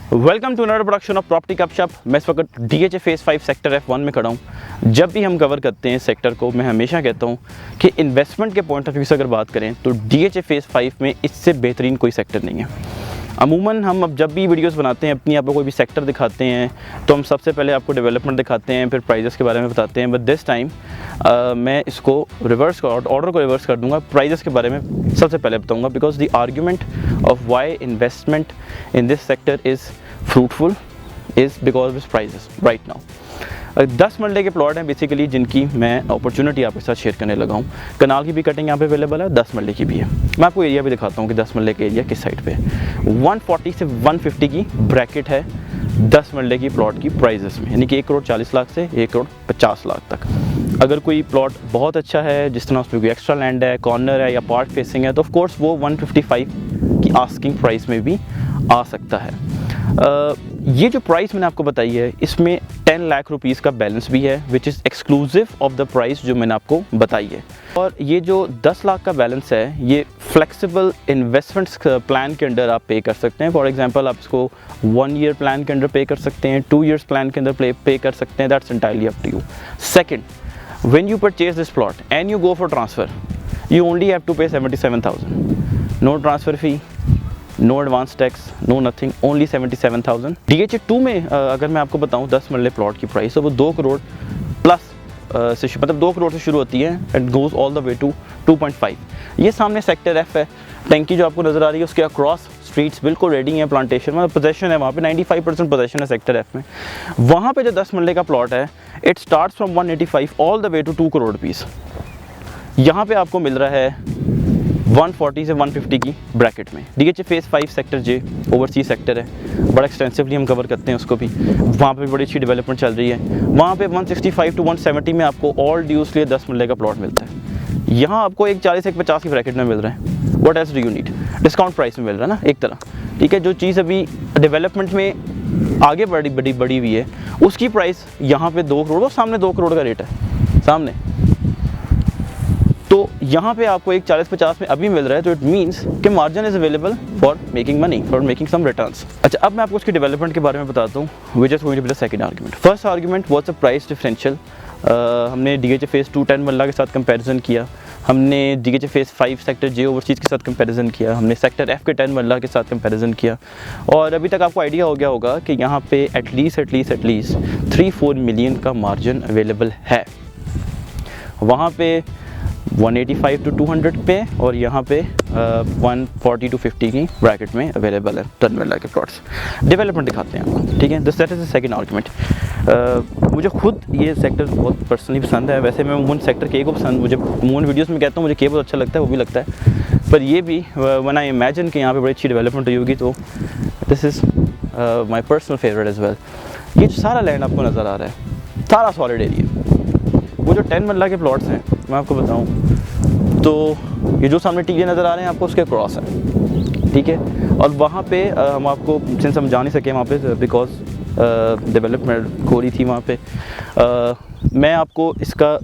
Welcome to another production of property गपशप। मैं इस वक्त DHA फेज़ 5 सेक्टर F1 में खड़ा हूँ। जब भी हम कवर करते हैं सेक्टर को, मैं हमेशा कहता हूँ कि इन्वेस्टमेंट के पॉइंट ऑफ व्यू से अगर बात करें तो DHA फेज़ 5 में इससे बेहतरीन कोई सेक्टर नहीं है। अमूमन हम अब जब भी वीडियोस बनाते हैं, अपनी आपको कोई भी सेक्टर दिखाते हैं तो हम सबसे पहले आपको डेवलपमेंट दिखाते हैं, फिर प्राइजेस के बारे में बताते हैं। बट दिस टाइम मैं इसको ऑर्डर को रिवर्स कर दूंगा। प्राइजेस के बारे में सबसे पहले बताऊंगा, because the argument of why investment in this sector is fruitful is because of prices right now. 10 मरले के प्लॉट हैं बेसिकली, जिनकी मैं अपॉर्चुनिटी आपके साथ शेयर करने लगा हूँ। कनाल की भी कटिंग यहाँ पे अवेलेबल है, 10 मरले की भी है। मैं आपको एरिया भी दिखाता हूँ कि 10 मरले के एरिया किस साइड पे है। 140 से 150 की ब्रैकेट है 10 मरले की प्लॉट की प्राइजेस में, यानी कि 1 करोड़ 40 लाख से 1 करोड़ 50 लाख तक। अगर कोई प्लॉट बहुत अच्छा है, जिस तरह उसमें कोई एक्स्ट्रा लैंड है, कॉर्नर है या पार्क फेसिंग है, तो ऑफ कोर्स वो 155 की आस्किंग प्राइस में भी आ सकता है। ये जो प्राइस मैंने आपको बताई है, इसमें 10 लाख रुपीज़ का बैलेंस भी है, which is exclusive of the price जो मैंने आपको बताई है। और ये जो 10 लाख का बैलेंस है, ये फ्लेक्सिबल इन्वेस्टमेंट्स प्लान के अंडर आप पे कर सकते हैं। फॉर एग्जांपल, आप इसको 1 ईयर प्लान के अंदर पे कर सकते हैं, 2 ईयर्स प्लान के अंदर पे कर सकते हैं। That's entirely up to you. Second, when you purchase this plot and you go for transfer, you only have to pay 77,000। No transfer fee, no advance tax, no nothing, only 77,000। DHA 2 में अगर मैं आपको बताऊं 10 मरले plot की price, तो वो 2 crore plus से, मतलब 2 करोड़ से शुरू होती है and goes all the way to 2.5। ये सामने सेक्टर F है। टैंकी जो आपको नज़र आ रही है, उसके अक्रॉस स्ट्रीट्स बिल्कुल रेडी हैं, प्लांटेशन में पोजेशन है, वहाँ पे 95% पोजेशन है सेक्टर F में। वहाँ पे जो 10 मरले का प्लॉट है, it start from 185 all the way to 2 crore rupees. यहाँ पे आपको मिल रहा है 140 से 150 की ब्रैकेट में। DHA phase 5 sector J overseas sector है, बड़ा एक्सटेंसिवली हम कवर करते हैं उसको भी। वहाँ पे बड़ी अच्छी डेवलपमेंट चल रही है। वहाँ पे 165 टू 170 में आपको ऑल ड्यूज के लिए 10 मरले का प्लॉट मिलता है। यहाँ आपको 140 से 150 की ब्रैकेट में मिल रहा है। What else do you need? Discount price में मिल रहा है ना एक तरह, ठीक है। जो चीज़ अभी डेवलपमेंट में आगे बड़ी हुई है, उसकी प्राइस यहाँ पे 2 करोड़, सामने 2 करोड़ का रेट है सामने। तो यहाँ पे आपको 140-50 में अभी मिल रहा है, तो इट मीन्स कि margin is available for making money, for making some returns. अच्छा, अब मैं आपको उसकी डेवलपमेंट के बारे में बताता हूँ, which is going to be the second argument. First argument was the price differential. हमने DHA फेज़ 2 10 मरला के साथ कंपैरिजन किया, हमने DHA phase 5 sector J overseas के साथ कंपैरिजन किया, हमने सेक्टर F के 10 मरला के साथ कंपैरिजन किया, और अभी तक आपको आइडिया हो गया होगा कि यहाँ पे एटलीस्ट 3-4 मिलियन का मार्जिन अवेलेबल है। वहाँ पे 185 टू 200 पे, और यहाँ पे 140 टू 50 की ब्रैकेट में अवेलेबल है 10 मरला के प्लॉट्स। डेवलपमेंट दिखाते हैं आपको, ठीक है। This that is the second argument. मुझे खुद ये सेक्टर बहुत पर्सनली पसंद है। वैसे मैं उमून सेक्टर के को पसंद, मुझे उमून वीडियोस में कहता हूँ मुझे के बहुत अच्छा लगता है, वो भी लगता है, पर ये भी व्हेन आई इमेजिन कि यहाँ पे बड़ी अच्छी डेवलपमेंट हुई होगी, तो this is my personal favourite as well. ये जो सारा लैंड आपको नज़र आ रहा है, सारा सॉलिड एरिया। वो जो 10 मरला के प्लॉट्स हैं, मैं आपको बताऊं तो ये जो सामने टीले नज़र आ रहे हैं आपको, उसके क्रॉस है, ठीक है। और वहाँ पे हम आपको, सिंस हम जा नहीं सके वहाँ पे बिकॉज डेवलपमेंट हो रही थी वहाँ पे, मैं आपको इसका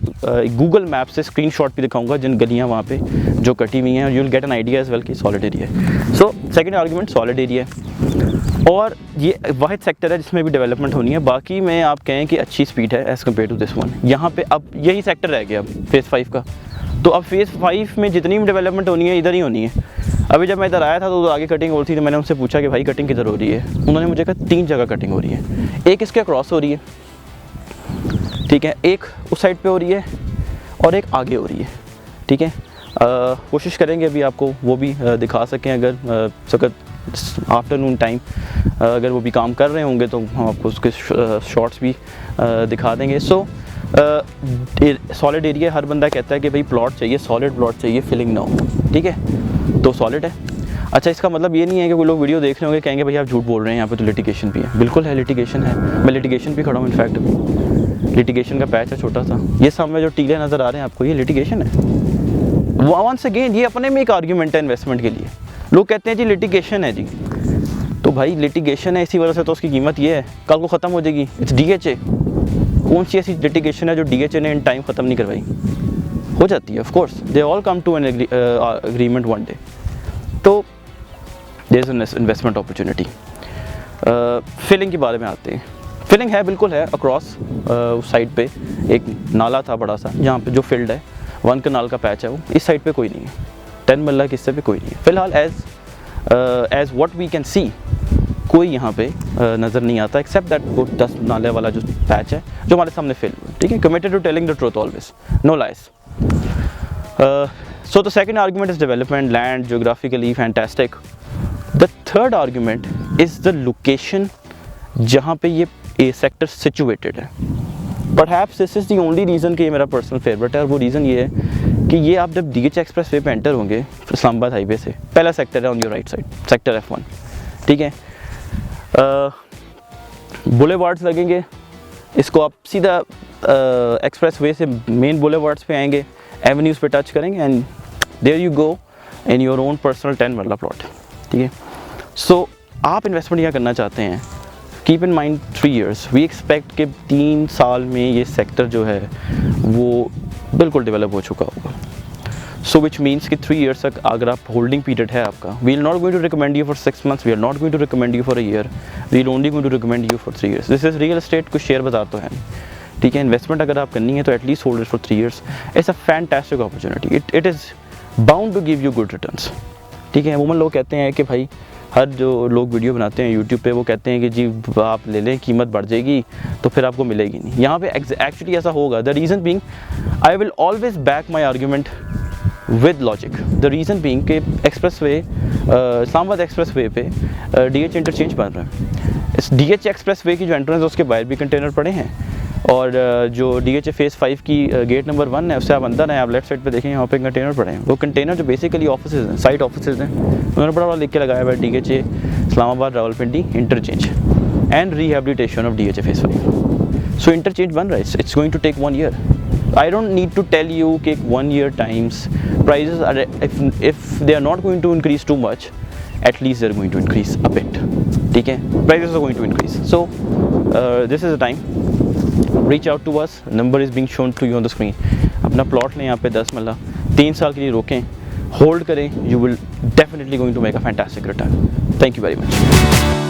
गूगल मैप से स्क्रीनशॉट भी दिखाऊंगा जिन गलियाँ वहाँ पे जो कटी हुई हैं, और you will get an idea as well कि सॉलिड एरिया है। So second argument solid area है, और ये वाहिद सेक्टर है जिसमें भी डेवलपमेंट होनी है। बाकी में आप कहें कि अच्छी स्पीड है as compare to this one. यहाँ पे अब यही सेक्टर रह गया अब फेज़ 5 का, तो अब फेज़ 5 में जितनी भी डेवलपमेंट होनी है इधर ही होनी है। अभी जब मैं इधर आया था तो आगे कटिंग हो रही थी, तो मैंने उनसे पूछा कि भाई कटिंग किधर हो रही है। उन्होंने मुझे कहा 3 जगह कटिंग हो रही है। एक इसके क्रॉस हो रही है, ठीक है, एक उस साइड पे हो रही है, और एक आगे हो रही है, ठीक है। कोशिश करेंगे अभी आपको वो भी दिखा सकें, अगर सकत आफ्टरनून टाइम अगर वो भी काम कर रहे होंगे तो हम आपको उसके शॉर्ट्स भी दिखा देंगे। सो सॉलिड एरिया, हर बंदा कहता है कि भाई प्लॉट चाहिए, सॉलिड प्लॉट चाहिए, फिलिंग ना हो, ठीक है, तो सॉलिड है। अच्छा, इसका मतलब ये नहीं है कि कोई लोग वीडियो देख रहे होंगे कहेंगे भाई आप झूठ बोल रहे हैं, यहाँ पे तो लिटिगेशन भी है। बिल्कुल है, लिटिगेशन है, मैं लिटिगेशन भी खड़ा हूँ। इनफैक्ट लिटिगेशन का पैच है छोटा सा, ये सामने जो टीले नज़र आ रहे हैं आपको, ये लिटिगेशन है। वंस अगेन ये अपने में एक आर्ग्यूमेंट है इन्वेस्टमेंट के लिए। लोग कहते हैं जी लिटिगेशन है जी, तो भाई लिटिगेशन है, इसी वजह से तो उसकी कीमत ये है, कल को ख़त्म हो जाएगी। It's DHA। कौन सी ऐसी लिटिगेशन है जो DHA ने इन टाइम ख़त्म नहीं करवाई? हो जाती है, of course they all come to an agreement one day. तो there is an investment opportunity. Filling के बारे में आते हैं। फिलिंग है, बिल्कुल है, अक्रॉस उस साइड पे एक नाला था बड़ा सा जहाँ पे जो फील्ड है 1 कनाल का पैच है, वो इस साइड पे कोई नहीं है, 10 मरला के हिस्से पे कोई नहीं है फ़िलहाल। As what we can see कोई यहाँ पे नज़र नहीं आता एक्सेप्ट दैट वो 10 नाले वाला जो पैच है जो हमारे सामने फिल हुआ है, ठीक है। Committed to telling the truth always, no lies. So the second argument is development, land, geographically fantastic. The third argument is the location जहाँ पे ये A sector situated है। Perhaps this is the only reason कि ये मेरा personal favorite है, और वो reason ये है कि ये आप जब DH एक्सप्रेस वे पे एंटर होंगे इस्लामाबाद हाईवे से, पहला सेक्टर है on your right side, sector F1, ठीक है। बुलेवार्ड्स लगेंगे, इसको आप सीधा एक्सप्रेस वे से मेन बुलेवार्ड्स पे आएंगे, एवेन्यूज़ पे टच करेंगे and there you go in your own personal 10 marla plot, ठीक है। सो आप इन्वेस्टमेंट क्या करना चाहते हैं, keep in mind 3 years, we expect कि 3 साल में ये सेक्टर जो है वो बिल्कुल डेवलप हो चुका होगा। सो विच मीन्स कि 3 years तक अगर आप होल्डिंग पीरियड है आपका, we are not going to recommend you for 6 months, we are not going to recommend you for a year, we are only going to recommend you for 3 years। This is real estate, कुछ share बाजार तो है नहीं, ठीक है। Investment अगर आप करनी है तो at least hold it for 3 years, it's a fantastic opportunity, it is bound to give you good returns, ठीक है। अमूमन लोग कहते हैं कि भाई हर जो लोग वीडियो बनाते हैं यूट्यूब पे वो कहते हैं कि जी आप ले लें, कीमत बढ़ जाएगी तो फिर आपको मिलेगी नहीं। यहाँ पे एक्चुअली ऐसा होगा। The reason being I will always back my argument with logic. The reason being कि expressway Islamabad expressway पे DH इंटरचेंज बन रहा है। इस DH एक्सप्रेस वे की जो एंट्रेंस है उसके बाहर भी कंटेनर पड़े हैं, और जो DH फेज़ 5 की गेट नंबर 1 है उससे आप अंदर हैं, आप लेफ्ट साइड पे देखें यहाँ पे कंटेनर पड़े हैं। वो कंटेनर जो बेसिकली ऑफिस हैं, साइट ऑफिस हैं, उन्होंने बड़ा बड़ा लिख के लगाया हुआ है DH Islamabad Rawalpindi interchange and rehabilitation of DH phase 5। So interchange बन रहा है, it's going to take 1 year। I don't need to tell you कि 1 year times prices are, if they are not going to increase too much, at least they are going to increase a bit, ठीक है। Prices are going to increase, so this is the time, reach out to us, number is being shown to you on the screen। अपना plot लें यहाँ पे 10 मरला, 3 साल के लिए रोकें, होल्ड करें, you will definitely going to make a fantastic return। Thank you very much।